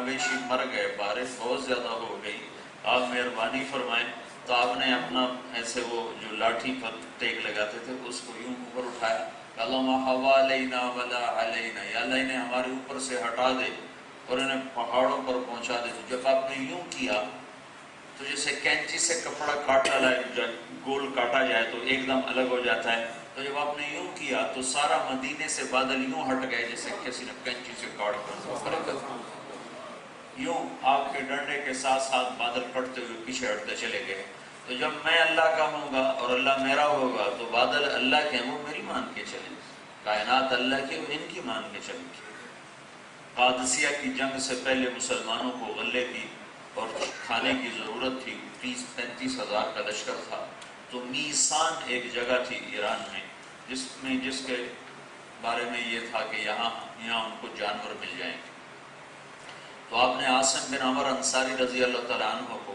مویشی مر گئے، بارش بہت زیادہ ہو گئی، آپ مہربانی فرمائیں۔ تو آپ نے اپنا ایسے وہ جو لاٹھی پر ٹیک لگاتے تھے اس کو یوں اوپر اٹھایا، اللہم حوالینا ولا علینا، یا اللہ انہیں ہمارے اوپر سے ہٹا دے اور انہیں پہاڑوں پر پہنچا دے۔ جب آپ نے یوں کیا تو جیسے کینچی سے کپڑا کاٹا جائے، گول کاٹا جائے تو ایک دم الگ ہو جاتا ہے، تو جب آپ نے یوں کیا تو سارا مدینے سے بادل یوں ہٹ گئے جیسے کسی نے کینچی سے کاٹ کر یوں آپ کے ڈنڈے کے ساتھ ساتھ بادل کٹتے ہوئے پیچھے ہٹتے چلے گئے۔ تو جب میں اللہ کا ہوں گا اور اللہ میرا ہوگا تو بادل اللہ کے ہیں، وہ میری مان کے چلیں، کائنات اللہ کی، وہ ان کی مان کے چلیں گے۔ قادسیہ کی جنگ سے پہلے مسلمانوں کو غلے کی اور کھانے کی ضرورت تھی، 30-35 ہزار کا لشکر تھا۔ تو میسان ایک جگہ تھی ایران میں جس کے بارے میں یہ تھا کہ یہاں ان کو جانور مل جائیں گے۔ تو آپ نے عاصم بن عمر انصاری رضی اللہ تعالیٰ عنہ کو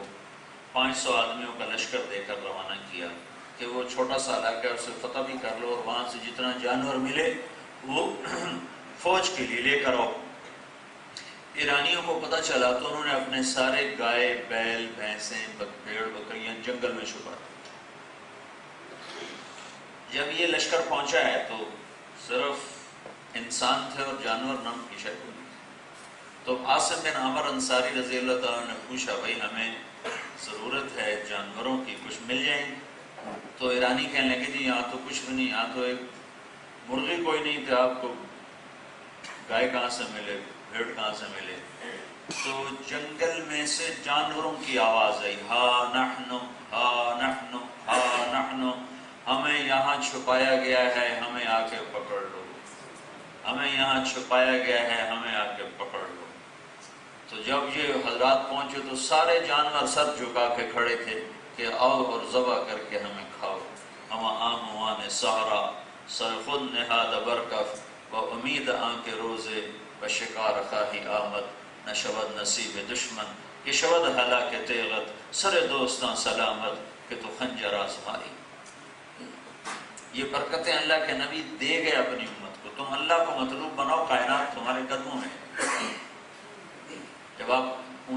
500 آدمیوں کا لشکر دے کر روانہ کیا کہ وہ چھوٹا سا علاقہ ہے، اسے فتح بھی کر لو اور وہاں سے جتنا جانور ملے وہ فوج کے لیے لے کر آؤ۔ ایرانیوں کو پتہ چلا تو انہوں نے اپنے سارے گائے، بیل، بھینسیں، بھیڑ بکریاں جنگل میں چھپا دی۔ جب یہ لشکر پہنچا ہے تو صرف انسان تھے اور جانور نام کی شکل نہیں۔ تو عاصم بن عمر انصاری رضی اللہ تعالیٰ نے پوچھا، بھائی ہمیں ضرورت ہے جانوروں کی، کچھ مل جائیں گے؟ تو ایرانی کہنے لگے جی یہاں تو کچھ بھی نہیں، یہاں تو ایک مرغی کوئی نہیں تھا، آپ کو گائے کہاں سے ملے، بھیڑ کہاں سے ملے؟ تو جنگل میں سے جانوروں کی آواز آئی، ہا نحن ہا نحن ہا نحن، ہمیں یہاں چھپایا گیا ہے، ہمیں آ کے پکڑ لو، ہمیں یہاں چھپایا گیا ہے، ہمیں آ کے پکڑ لو۔ تو جب یہ حضرات پہنچے تو سارے جانور سر جھکا کے کھڑے تھے کہ آؤ اور ذبح کر کے ہمیں کھاؤ۔ ہم آموان سہرا سرخن نہاد برکف و امید آن کے روزے و شکار خواہی آمد، نہ شود نصیب دشمن کہ شود ہلاک تیغت، سر دوستاں سلامت کہ تو خنجر آزمائی۔ یہ برکتیں اللہ کے نبی دے گئے اپنی امت کو، تم اللہ کو مطلوب بناؤ، کائنات تمہارے قدموں میں۔ جب آپ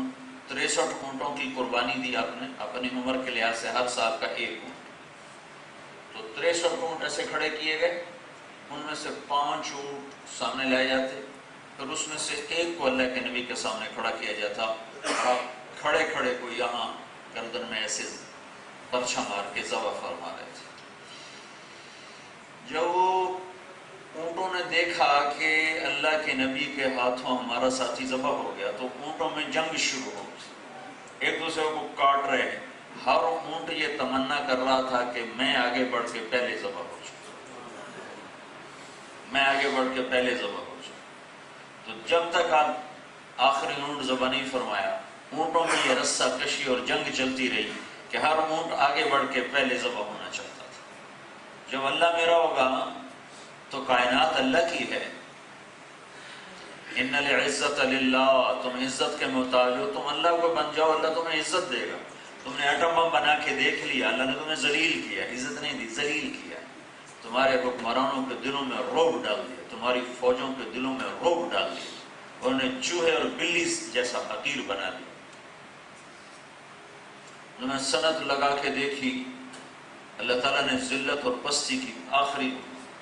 63 اونٹوں کی قربانی دی آپ نے اپنی عمر کے لحاظ سے، ہر سال کا ایک اونٹ، تو 63 اونٹ ایسے کھڑے کیے گئے، ان میں سے 5 اونٹ سامنے لائے جاتے، پھر اس میں سے ایک کو اللہ کے نبی کے سامنے کھڑا کیا جاتا، اور آپ کھڑے کھڑے کو یہاں گردن میں ایسے پرچھا مار کے ذبح فرما رہے تھے۔ جب وہ اونٹوں نے دیکھا کہ اللہ کے نبی کے ہاتھوں ہمارا ساتھی ذبح ہو گیا تو اونٹوں میں جنگ شروع ہو گئی، ایک دوسرے کو کاٹ رہے ہیں۔ ہر اونٹ یہ تمنا کر رہا تھا کہ میں آگے بڑھ کے پہلے ذبح ہو جاؤں، میں آگے بڑھ کے پہلے ذبح ہو جاؤں۔ تو جب تک آپ آخری اونٹ ذبح نہیں فرمایا، اونٹوں میں یہ رسہ کشی اور جنگ چلتی رہی کہ ہر اونٹ آگے بڑھ کے پہلے ذبح ہونا چاہتا تھا۔ جب اللہ میرا ہوگا تو کائنات اللہ کی ہے، ان العزت للہ، تم عزت کے محتاج ہو، تم اللہ کو بن جاؤ، اللہ تمہیں عزت دے گا۔ تم نے ایٹم بم بنا کے دیکھ لیا، اللہ نے تمہیں ذلیل کیا، عزت نہیں دی، ذلیل کیا۔ تمہارے حکمرانوں کے دلوں میں رعب ڈال دیا، تمہاری فوجوں کے دلوں میں رعب ڈال دیا، انہیں چوہے اور بلی جیسا حقیر بنا دیا۔ انہوں نے سند لگا کے دیکھی، اللہ تعالیٰ نے ذلت اور پستی کی آخری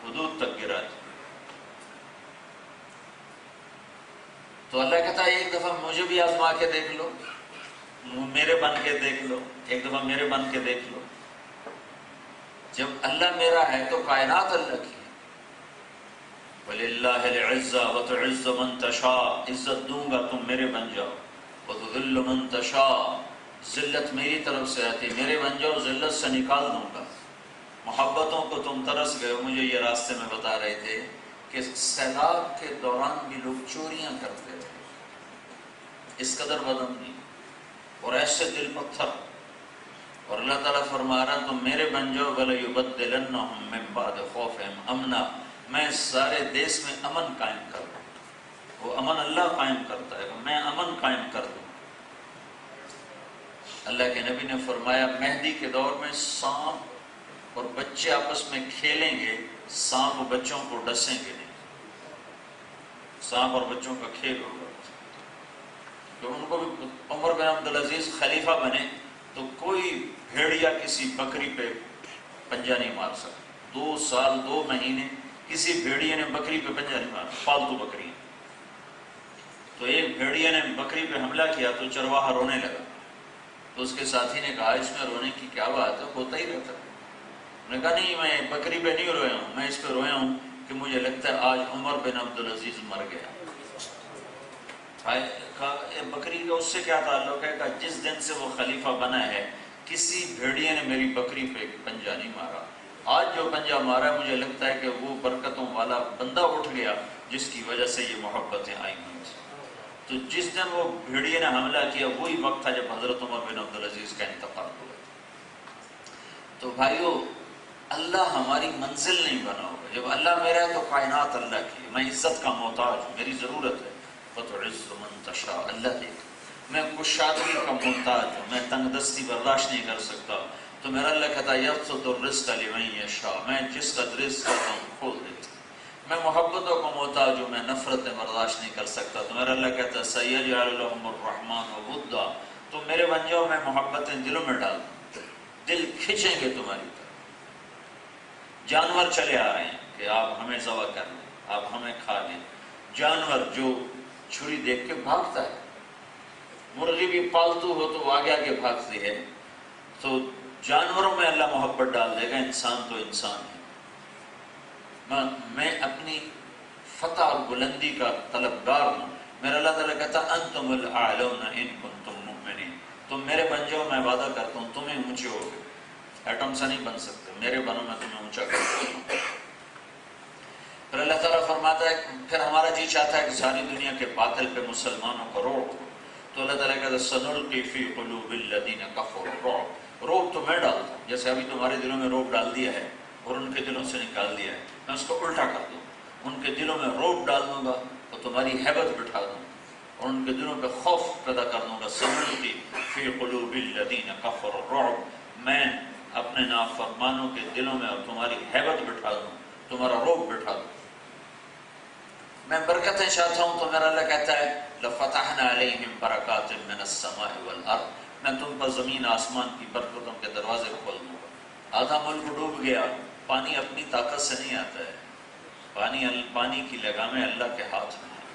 حدود تک گرا دی۔ تو اللہ کہتا ہے ایک دفعہ مجھے بھی آزما کے دیکھ لو، میرے بن کے دیکھ لو، ایک دفعہ میرے بن کے دیکھ لو۔ جب اللہ میرا ہے تو کائنات اللہ کی ہے۔ وَلِلَّهِ الْعِزَّةُ وَتُعِزُّ مَن تَشَاءُ، عزت دوں گا تم میرے بن جاؤ، وَتُذِلُّ مَن تَشَاءُ، ذلت میری طرف سے آتی، میرے بن جاؤ، ذلت سے نکال دوں گا۔ محبتوں کو تم ترس گئے ہو، مجھے یہ راستے میں بتا رہے تھے کہ سیلاب کے دوران بھی لوگ چوریاں کرتے رہے، اس قدر بدم نہیں اور ایسے دل پتھر، اور اللہ تعالیٰ فرما رہا تم میرے بن جاؤ، وَلَيُبَدِّلَنَّهُم مِّن بَعْدِ خَوْفِهِمْ أَمْنًا، میں سارے دیس میں امن قائم کر دوں۔ وہ امن اللہ قائم کرتا ہے، میں امن قائم کر دوں۔ اللہ کے نبی نے فرمایا مہدی کے دور میں سانپ اور بچے آپس میں کھیلیں گے، سانپ بچوں کو ڈسیں گے نہیں، سانپ اور بچوں کا کھیل ہوگا۔ کہ ان کو بھی عمر بن عبدالعزیز خلیفہ بنے تو کوئی بھیڑیا کسی بکری پہ پنجہ نہیں مار سکتا۔ 2 سال 2 مہینے کسی بھیڑیے نے بکری پہ پنجہ نہیں مارا، فالتو بکری۔ تو ایک بھیڑیے نے بکری پہ حملہ کیا تو چرواہا رونے لگا، تو اس کے ساتھی نے کہا اس میں رونے کی کیا بات ہے، ہوتا ہی رہتا ہے۔ انہوں نے کہا نہیں، میں بکری پہ نہیں رویا ہوں، میں اس پہ رویا ہوں کہ مجھے لگتا ہے آج عمر بن عبدالعزیز مر گیا۔ کہا بکری کا اس سے کیا تعلق ہے؟ کہ جس دن سے وہ خلیفہ بنا ہے کسی بھیڑیے نے میری بکری پہ پنجہ نہیں مارا، آج جو پنجہ مارا مجھے لگتا ہے کہ وہ برکتوں والا بندہ اٹھ گیا جس کی وجہ سے یہ محبتیں آئی ہوئی تھیں۔ تو جس دن وہ بھیڑیے نے حملہ کیا وہی وقت تھا جب حضرت عمر بن عبدالعزیز کا انتقال ہوا۔ تو بھائیو، اللہ ہماری منزل نہیں بنا ہوگا۔ جب اللہ میرا ہے تو کائنات اللہ کی ہے، میں عزت کا محتاج ہوں، میری ضرورت ہے۔ فتعز من تشاء، اللہ دیکھ میں کشادگی کا محتاج ہوں، میں تنگ دستی برداشت نہیں کر سکتا، تو میرا اللہ کہتا ہے یبسط الرزق لمن یشاء، میں جس کا رزق کرتا ہوں کھول دیتا ہوں۔ میں محبتوں کا محتاج ہوں، میں نفرتیں برداشت نہیں کر سکتا، تو میرا اللہ کہتا ہے سیجعل لهم الرحمن ودا، تو میرے بن جاؤ، میں محبتیں دلوں میں ڈال دوں، دل کھینچیں گے تمہاری طرف۔ جانور چلے آ رہے ہیں کہ آپ ہمیں ذبح کر لیں، آپ ہمیں کھا لیں۔ جانور جو چھری دیکھ کے بھاگتا ہے، مرغی بھی پالتو ہو تو وہ آگے آگے بھاگتی ہے، تو جانوروں میں اللہ محبت ڈال دے گا۔ انسان تو انسان ہے، میں اپنی فتح اور بلندی کا طلبگار ہوں۔ میرا اللہ تعالیٰ کہتا انتم الاعلون ان کنتم مؤمنین، تم میرے بن جاؤ، میں وعدہ کرتا ہوں تمہیں اونچے ہو گئے، ایٹم سے نہیں بن سکتے، میرے بنو میں تمہیں اونچا کر دوں۔ پھر اللہ تعالیٰ فرماتا ہے، پھر ہمارا جی چاہتا ہے کہ ساری دنیا کے باطل پہ مسلمانوں کا روب ہو، تو اللہ تعالیٰ کہتا ہے سنلقی فی قلوب الذین کفروا الرعب، روب تو میں ڈالتا ہوں، جیسے ابھی تمہارے دلوں میں روب ڈال دیا ہے اور ان کے دلوں سے نکال دیا ہے، میں اس کو الٹا کر دوں، ان کے دلوں میں روب ڈال دوں گا تو تمہاری ہیبت بٹھا دوں اور ان کے دلوں پہ خوف پیدا کر دوں گا۔ سنلقی فی قلوب الذین کفروا الرعب، میں اپنے نافرمانوں کے دلوں میں اور تمہاری ہیبت بٹھا دوں، تمہارا روب بٹھا دوں۔ میں برکتیں چاہتا ہوں تو میرا اللہ کہتا ہے لَفَتَحْنَا عَلَيْهِمْ بَرَكَاتٍ مِّنَ السَّمَاءِ وَالْأَرْضِ، میں تم پر زمین آسمان کی برکتوں کے دروازے کھول دوں گا۔ آدھا ملک ڈوب گیا، پانی اپنی طاقت سے نہیں آتا ہے، پانی کی لگامیں اللہ کے ہاتھ میں ہیں،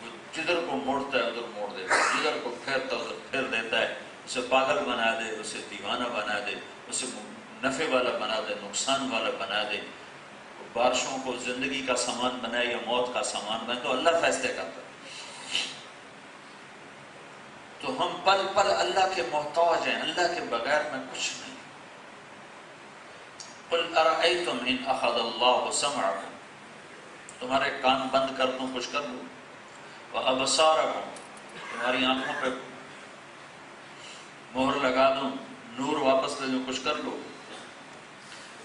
وہ جدھر کو موڑتا ہے ادھر موڑ دیتا ہے، جدھر کو پھیرتا ہے ادھر پھیر دیتا ہے، اسے پاگل بنا دے، اسے دیوانہ بنا دے، اسے نفع والا بنا دے، نقصان والا بنا دے، بارشوں کو زندگی کا سامان بنائے یا موت کا سامان بنائے، تو اللہ فیصلے کرتا ہے۔ تو ہم پل پل اللہ کے محتاج ہیں، اللہ کے بغیر میں کچھ نہیں۔ قل ارأیتم ان اخذ اللہ سمعکم، تمہارے کان بند کر دوں، کچھ کر دوں، وابصارکم، تمہاری آنکھوں پہ مہر لگا دوں، نور واپس لے دوں، کچھ کر لو،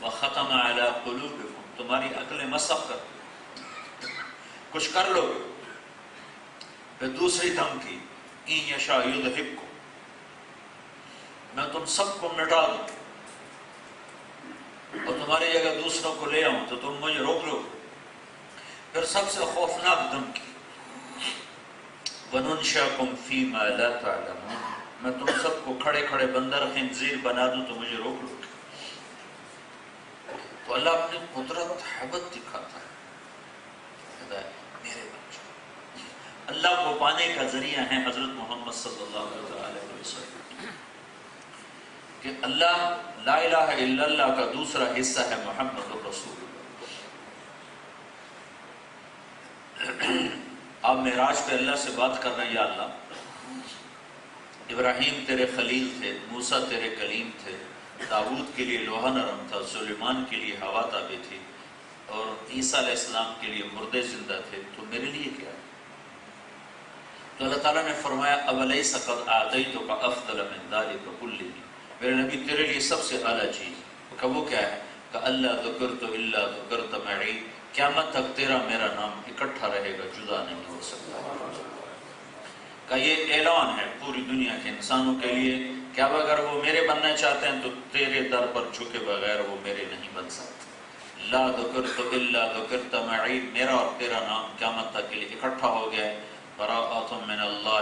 وختم علی قلوبکم، تمہاری عقلیں مسخ کر دو، کچھ کر لو۔ پھر دوسری دھمکی، ان یشاء یذہبکم، میں تم سب کو مٹا دوں اور تمہاری جگہ دوسروں کو لے آؤں تو تم مجھے روک لو۔ پھر سب سے خوفناک دھمکی، وَنُنْشَأَكُمْ فِي مَا لَا تَعْلَمُونَ، میں تم سب کو کھڑے کھڑے بندر خنزیر بنا دوں تو مجھے روک لو۔ تو اللہ اپنی قدرت حیبت دکھاتا ہے، کہتا ہے میرے بچوں۔ اللہ کو پانے کا ذریعہ ہے حضرت محمد صلی اللہ علیہ وسلم، کہ اللہ لا الہ الا اللہ کا دوسرا حصہ ہے محمد رسول اللہ۔ آپ معراج پہ اللہ سے بات کر رہے ہیں، یا اللہ ابراہیم تیرے خلیل تھے، موسیٰ تیرے کلیم تھے، داؤد کے لیے لوہا نرم تھا، سلیمان کے لیے ہوا تابع تھی، اور عیسیٰ علیہ السلام کے لیے مردے زندہ تھے، تو میرے لیے کیا ہے؟ تو اللہ تعالیٰ نے فرمایا اولیس قد اعطیتک افضل من ذلک کلہ، میرے نبی تیرے لیے سب سے اعلیٰ چیز کہ وہ کیا ہے؟ کہ اللہ ذکرت الا ذکرت معی، قیامت تک تیرا میرا نام اکٹھا رہے گا، جدا نہیں ہو سکتا۔ کہ یہ اعلان ہے پوری دنیا کے انسانوں کے لیے کہ اب اگر وہ میرے بننا چاہتے ہیں تو تیرے در پر جھکے بغیر وہ میرے نہیں بن سکتے۔ لا ذکرت الا ذکرت معی، میرا اور تیرا نام قیامت تک کے لیے اکٹھا ہو گیا ہے۔ براءۃ من اللہ